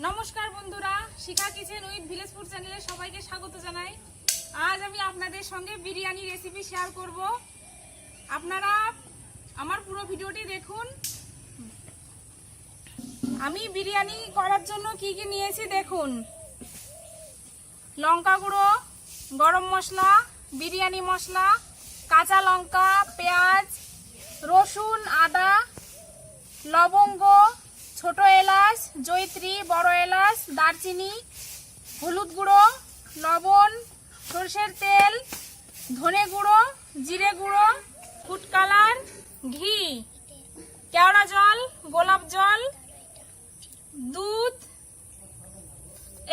নমস্কার বন্ধুরা, শিখা kitchen with village food চ্যানেলে সবাইকে স্বাগত জানাই। আজ আমি আপনাদের সঙ্গে বিরিয়ানি রেসিপি শেয়ার করব। আপনারা আমার পুরো ভিডিওটি দেখুন। আমি বিরিয়ানি করার জন্য কি কি নিয়েছি দেখুন। লঙ্কা গুঁড়ো, গরম মশলা, বিরিয়ানি মশলা, কাঁচা লঙ্কা, পেঁয়াজ, রসুন, আদা, লবঙ্গ, ছোট এলাচ, জয়িত্রী, বড় এলাচ, দারচিনি, হলুদ গুঁড়ো, লবণ, সরষের তেল, ধনে গুঁড়ো, জিরে গুঁড়ো, ফুড কালার, ঘি, কেওড়া জল, গোলাপ জল, দুধ।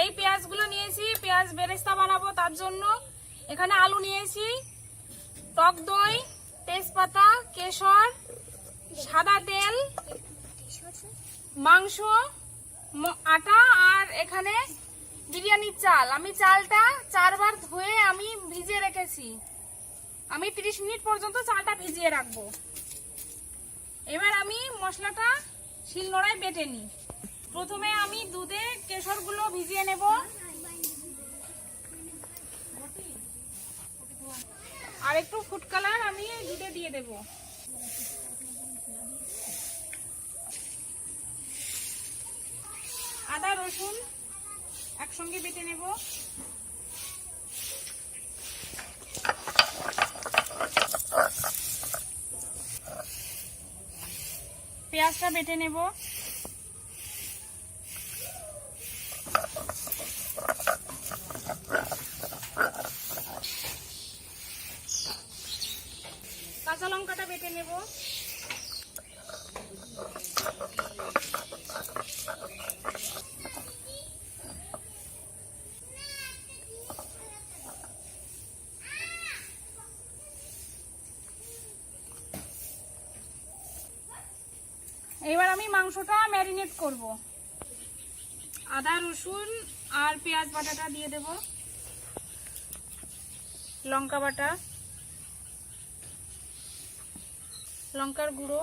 এই পেঁয়াজগুলো নিয়েছি, পেঁয়াজ বেরেস্তা বানাবো তার জন্য। এখানে আলু নিয়েছি, টক দই, তেজপাতা, কেশর, সাদা তেল, মাংস, আটা, আর এখানে বিরিয়ানির চাল। আমি চালটা 4 বার ধুয়ে আমি ভিজিয়ে রেখেছি। আমি 30 মিনিট পর্যন্ত চালটা ভিজিয়ে রাখবো। এবার আমি মশলাটা শিলনোড়ায় বেটে নিই। প্রথমে আমি দুধে কেশরগুলো ভিজিয়ে নেব। আর একটু ফুড কালার আমি দুধে দিয়ে দেব। আদা রসুন একসঙ্গে বেটে নেব। পেঁয়াজটা বেটে নেব। কাঁচা লঙ্কাটা বেটে নেব। এবার আমি মাংসটা ম্যারিনেট করব। আদা রসুন আর পেঁয়াজ বাটাটা দিয়ে দেব, লঙ্কা বাটা, লঙ্কার গুঁড়ো,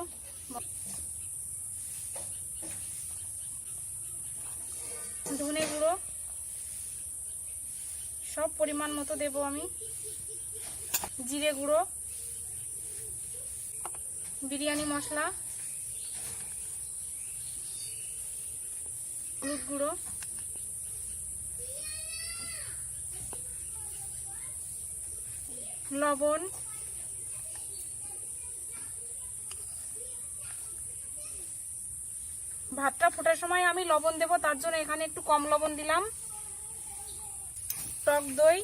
ধনে গুঁড়ো সব পরিমাণ মতো দেব আমি, জিরে গুঁড়ো, বিরিয়ানি মশলা, হলুদ গুঁড়ো, লবণ, ভাতটা ফোটার সময় আমি লবণ দেব, তার জন্য এখানে একটু কম লবণ দিলাম। টক দই,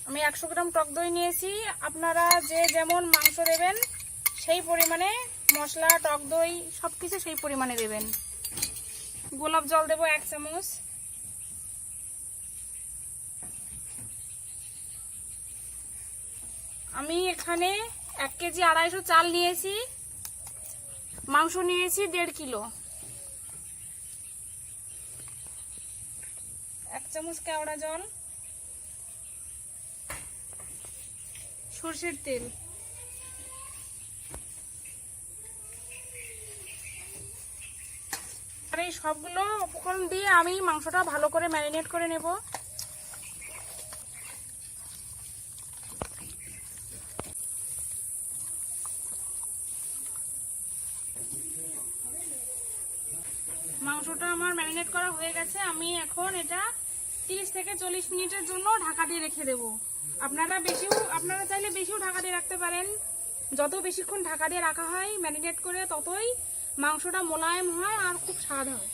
আমি 100 গ্রাম টক দই নিয়েছি। আপনারা যে যেমন মাংস দেবেন সেই পরিমাণে মশলা, টক দই সবকিছু সেই পরিমাণে দেবেন। গোলাপ জল দেব 1 চামচ। আমি এখানে 1 কেজি 250 চাল নিয়েছি, মাংস নিয়েছি 1.5 কিলো। 1 চামচ কেওড়া জল, সরষের তেল, আর এই সবগুলো উপকরণ দিয়ে আমি মাংসটা ভালো করে ম্যারিনেট করে নেব। মাংসটা আমার ম্যারিনেট করা হয়ে গেছে। আমি এখন এটা 30 থেকে 40 মিনিটের জন্য ঢাকা দিয়ে রেখে দেব। আপনারা চাইলে বেশিও ঢাকা দিয়ে রাখতে পারেন। যত বেশিক্ষণ ঢাকা দিয়ে রাখা হয় ম্যারিনেট করে, ততই মাংসটা মোলায়েম হয় আর খুব স্বাদ হয়।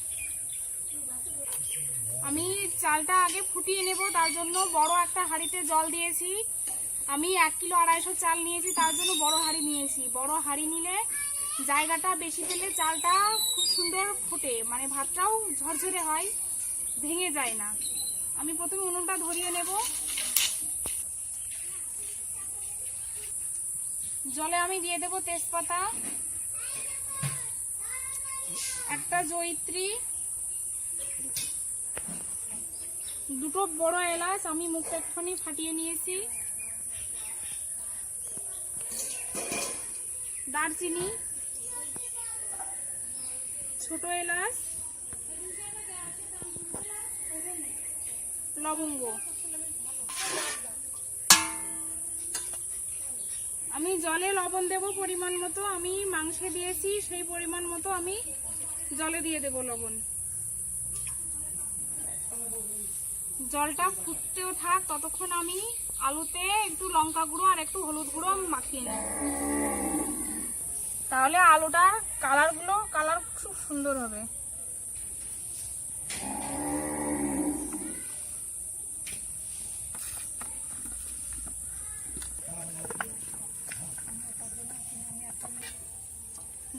আমি চালটা আগে ফুটিয়ে নেব, তার জন্য বড় একটা হাঁড়িতে জল দিয়েছি। আমি 1 কিলো 250 চাল নিয়েছি, তার জন্য বড় হাঁড়ি নিয়েছি। বড় হাঁড়ি নিলে জায়গাটা বেশি পেলে চালটা খুব সুন্দর ফোটে, মানে ভাতটাও ঝরঝরে হয়, ভেঙে যায় না। আমি প্রথমে উনুনটা ধরিয়ে নেব। জলে আমি দিয়ে দেব তেজপাতা, একটা জয়িত্রী, 2টো বড় এলাচ আমি মুখটা একটুখানি ফাটিয়ে নিয়েছি, দারচিনি, ছোট এলাচ, লবঙ্গ। আমি জলে লবণ দেব পরিমাণ মতো, আমি মাংসে দিয়েছি সেই পরিমাণ মতো আমি জলে দিয়ে দেব লবণ। জলটা ফুটতেও থাক, ততক্ষণ আমি আলুতে একটু লঙ্কা গুঁড়ো আর একটু হলুদ গুঁড়ো আমি মাখিয়ে নেব, তাহলে আলুটার কালার খুব সুন্দর হবে।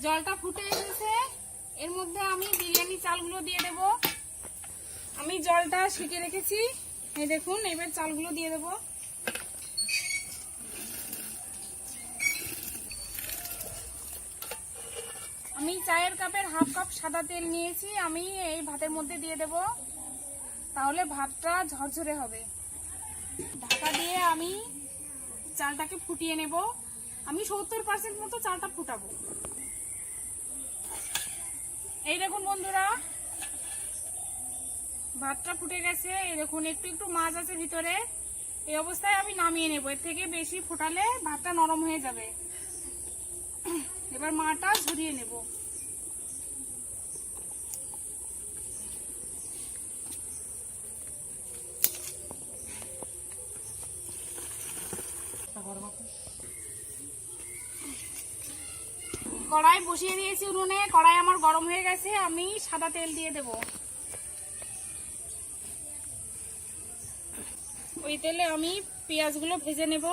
জলটা ফুটে এসেছে, এর মধ্যে আমি বিরিয়ানি চালগুলো দিয়ে দেব। আমি জলটা ছেঁকে রেখেছি, এই দেখুন, এবার চালগুলো দিয়ে দেব। আমি চায়ের কাপের হাফ কাপ সাদা তেল নিয়েছি, আমি এই ভাতের মধ্যে দিয়ে দেব, তাহলে ভাতটা ঝরঝরে হবে। ঢাকা দিয়ে আমি চালটাকে ফুটিয়ে নেব। আমি 70% মতো চালটা ফুটাবো। এই দেখুন বন্ধুরা, ভাতটা ফুটে গেছে, এই দেখুন একটু একটু মাছ আছে ভিতরে। এই অবস্থায় আমি নামিয়ে নেব, এর থেকে বেশি ফোটালে ভাতটা নরম হয়ে যাবে। এবার মাটা ঝরিয়ে নেব। কড়াই বসিয়ে দিয়েছি উনুনে, কড়াই আমার গরম হয়ে গেছে, আমি সাদা তেল দিয়ে দেব। ওই তেলে আমি পেঁয়াজগুলো ভেজে নেব।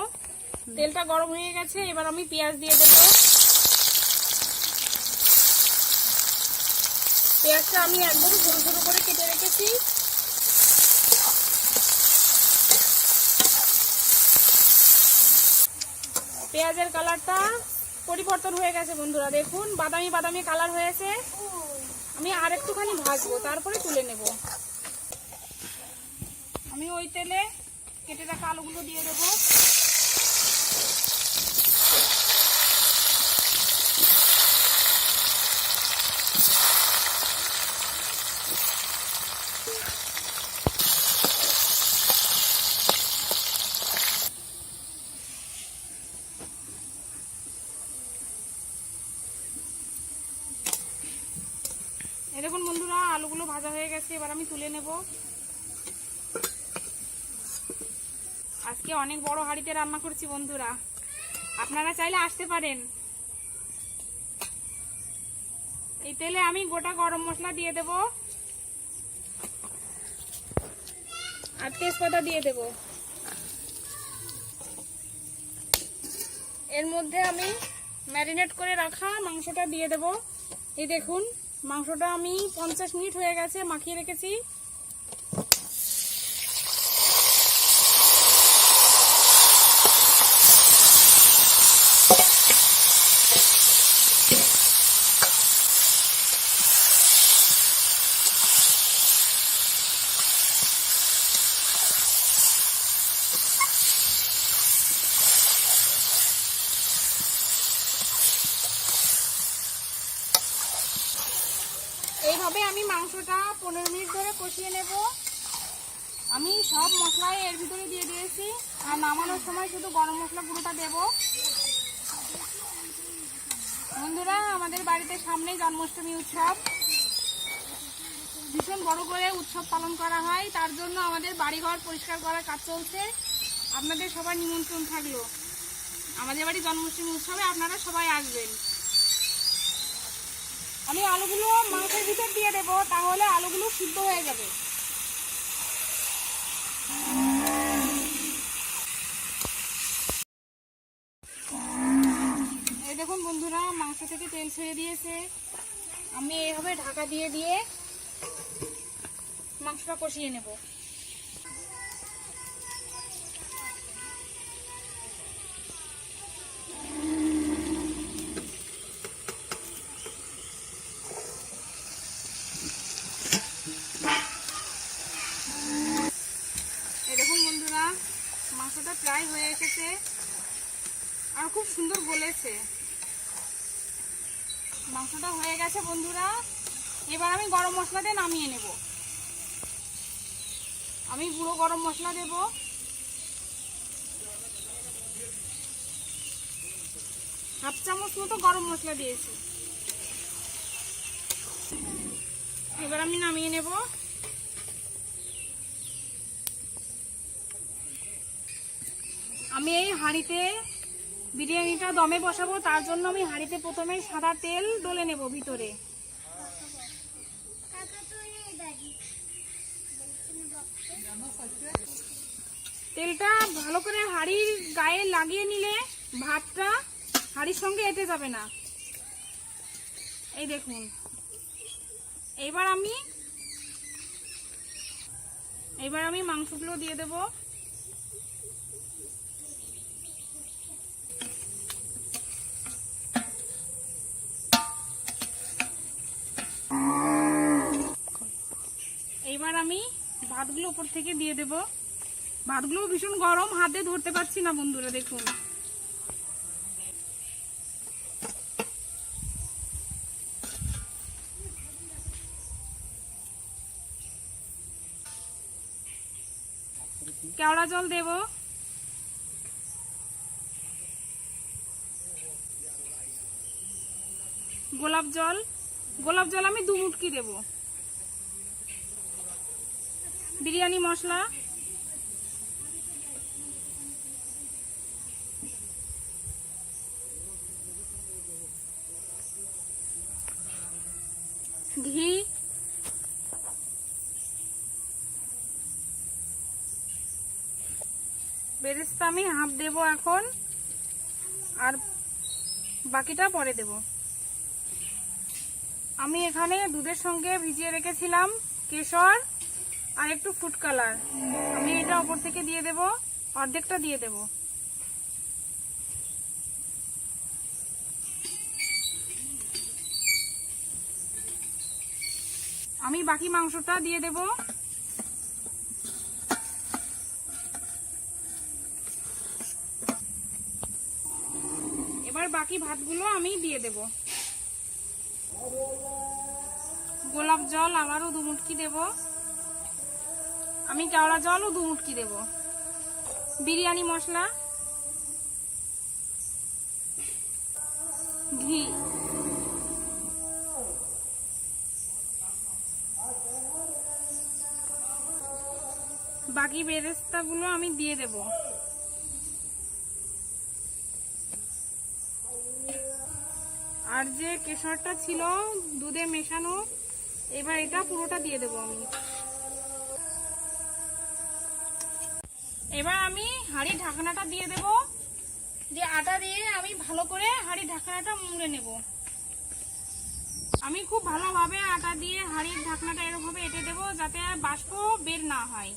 তেলটা গরম হয়ে গেছে, এবার আমি পেঁয়াজ দিয়ে দেব। পেঁয়াজটা আমি একদম ছোট ছোট করে কেটে রেখেছি। পেঁয়াজের কালারটা পরিবর্তন হয়ে গেছে বন্ধুরা, দেখুন বাদামি বাদামি কালার হয়েছে। আমি আর একটুখানি ভাজবো, তারপরে তুলে নেব। আমি ওই তেলে কেটে রাখা আলুগুলো দিয়ে দেব। এই দেখুন বন্ধুরা, আলুগুলো ভাজা হয়ে গেছে, এবার আমি তুলে নেব। আজকে অনেক বড় হাঁড়িতে রান্না করছি বন্ধুরা, আপনারা চাইলে আসতে পারেন। এই তেলে আমি গোটা গরম মশলা দিয়ে দেব আর তেজপাতা দিয়ে দেব। এর মধ্যে আমি ম্যারিনেট করে রাখা মাংসটা দিয়ে দেব। এই দেখুন, মাংসটা আমি 50 মিনিট হয়ে গেছে মাখিয়ে রেখেছি। এইভাবে আমি মাংসটা 15 মিনিট ধরে কষিয়ে নেব। আমি সব মশলাই এর ভিতরে দিয়ে দিয়েছি, আর নামানোর সময় শুধু গরম মশলা গুঁড়োটা দেব। বন্ধুরা, আমাদের বাড়িতে সামনেই জন্মাষ্টমী উৎসব, ভীষণ বড় করে উৎসব পালন করা হয়, তার জন্য আমাদের বাড়িঘর পরিষ্কার করার কাজ চলছে। আপনাদের সবার নিমন্ত্রণ থাকলো আমাদের বাড়ি জন্মাষ্টমী উৎসবে, আপনারা সবাই আসবেন। আমি আলুগুলো মাংসের ভিতর দিয়ে দেবো, তাহলে আলুগুলো সিদ্ধ হয়ে যাবে। এই দেখুন বন্ধুরা, মাংস থেকে তেল ছেড়ে দিয়েছে। আমি এইভাবে ঢাকা দিয়ে দিয়ে মাংসটা কষিয়ে নেব। মাংসটা প্রায় হয়ে এসেছে আর খুব সুন্দর গলেছে। মাংসটা হয়ে গেছে বন্ধুরা, এবার আমি গরম মশলা দিয়ে নামিয়ে নেব। আমি গুঁড়ো গরম মশলা দেব, হাফ চামচ মতো গরম মশলা দিয়েছি। এবার আমি নামিয়ে নেব। আমি এই হাঁড়িতে বিরিয়ানিটা দমে বসাবো, তার জন্য আমি হাঁড়িতে প্রথমে সাদা তেল ডলে নেব ভিতরে। তেলটা ভালো করে হাঁড়ির গায়ে লাগিয়ে নিলে ভাতটা হাঁড়ির সঙ্গে এঁটে যাবে না। এই দেখুন, এবার আমি মাংসগুলো দিয়ে দেব। এইবার আমি ভাতগুলো উপর থেকে দিয়ে দেব। ভাতগুলো ভীষণ গরম, হাতে ধরতে পারছি না বন্ধুরা, দেখুন। কেওড়া জল দেব। গোলাপ জল আমি 2 মুটকি দেব। বিরিয়ানি মশলা, ঘি, বেরেস্তা আমি হাফ দেব এখন, আর বাকিটা পরে দেব। আমি এখানে দুধের সঙ্গে ভিজিয়ে রেখেছিলাম কেশর আর একটু ফুড কালার, আমি এটা উপর থেকে দিয়ে দেব, অর্ধেকটা দিয়ে দেব। আমি বাকি মাংসটা দিয়ে দেব। এবার বাকি ভাতগুলো আমি দিয়ে দেব। গোলাপ জল আবারও 2 মুটকি দেব। আমি কেওড়া জলও 2 মুটকি দেব। বিরিয়ানি মশলা, ঘি, বাকি বেরেস্তাগুলো আমি দিয়ে দেব। আর যে কেশরটা ছিল দুধে মেশানো, এবার এটা পুরোটা দিয়ে দেব আমি। এবার আমি হাঁড়ির ঢাকনাটা দিয়ে দেব, যে আটা দিয়ে আমি ভালো করে হাঁড়ির ঢাকনাটা মুড়ে নেব। আমি খুব ভালোভাবে আটা দিয়ে হাঁড়ির ঢাকনাটা এরকমভাবে এঁটে দেব, যাতে বাষ্প বের না হয়।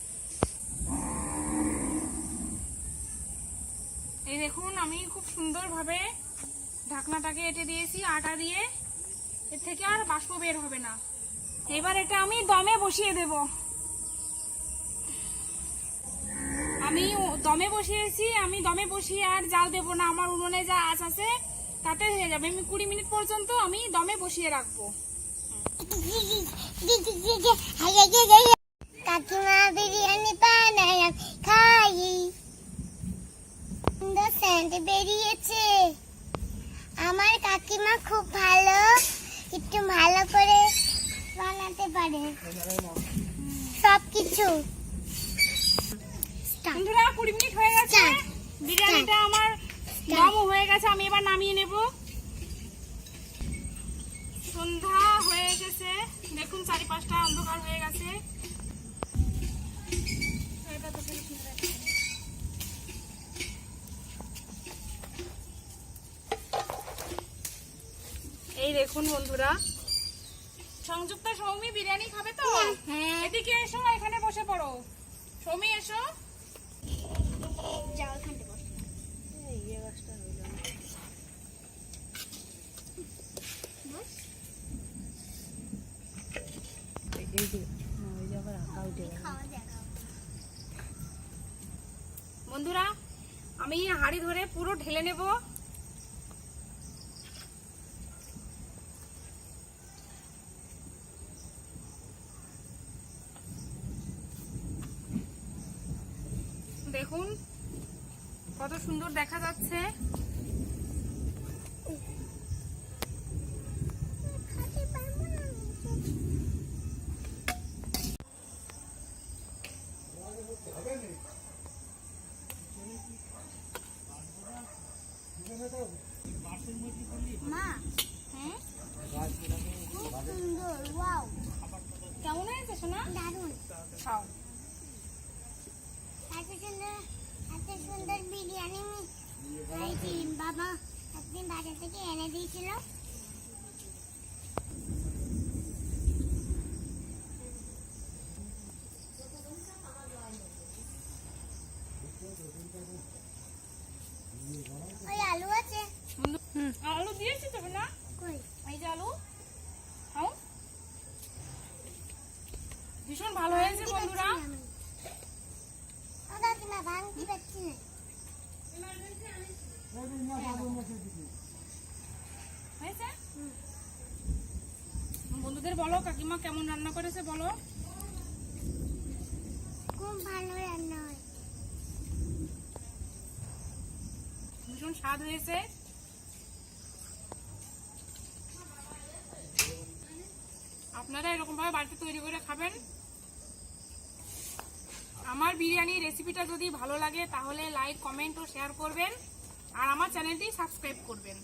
এই দেখুন, আমি খুব সুন্দরভাবে ঢাকনাটাকে এঁটে দিয়েছি আটা দিয়ে, এর থেকে আর বাষ্প বের হবে না। এবার এটা আমি দমে বসিয়ে দেব। আমি দমে বসিয়েছি, আমি দমে বসিয়ে আর জাল দেব না, আমার উনুনে যা আঁচ আছে তাতে হয়ে যাবে। আমি 20 মিনিট পর্যন্ত আমি দমে বসিয়ে রাখবো। কাকিমা বিরিয়ানি বানায় খাই, সেন্ট বেরিয়েছে। আমার কাকিমা খুব ভালো, একটু ভালো করে বানাতে পারে সবকিছু। বন্ধুরা 20 মিনিট হয়ে গেছে, বিরিয়ানিটা আমার দম হয়ে গেছে। আমি এবার নামিয়ে নেব। সন্ধ্যা হয়ে গেছে, দেখুন চারিপাশটা অন্ধকার হয়ে গেছে। এই দেখুন বন্ধুরা, সংযুক্ত সৌমি বিরিয়ানি খাবে তো? হ্যাঁ। এদিকে এসো, এখানে বসে পড়ো। সৌমি এসো। যাও এখানে বসো। বন্ধুরা, আমি হাঁড়ি ধরে পুরো ঢেলে নেব। দেখুন কত সুন্দর দেখা যাচ্ছে। খেতে পারবো না আমি। মা হুম, খুব সুন্দর, ওয়াও, কেমন হয়েছে সোনা? দারুণ। খাও। এত সুন্দর বিরিয়ানি খাইছি। বাবা একদিন বাজার থেকে এনে দিয়েছিল। ওই আলু আছে আলু দিয়েছি তবে না, কই? এই যে আলু খাও। ভীষণ ভালো হয়েছে বন্ধুরা। না ভাঙতে পারছি না। হয়েছে? বন্ধুদের বলো কাকিমা কেমন রান্না করেছে বলো। খুব ভালো রান্না হয়। ভীষণ স্বাদ হয়েছে। আপনারা এরকম ভাবে বাড়িতে তৈরি করে খাবেন। আমার বিরিয়ানি রেসিপিটা যদি ভালো লাগে তাহলে লাইক, কমেন্ট ও শেয়ার করবেন আর আমার চ্যানেলটি সাবস্ক্রাইব করবেন।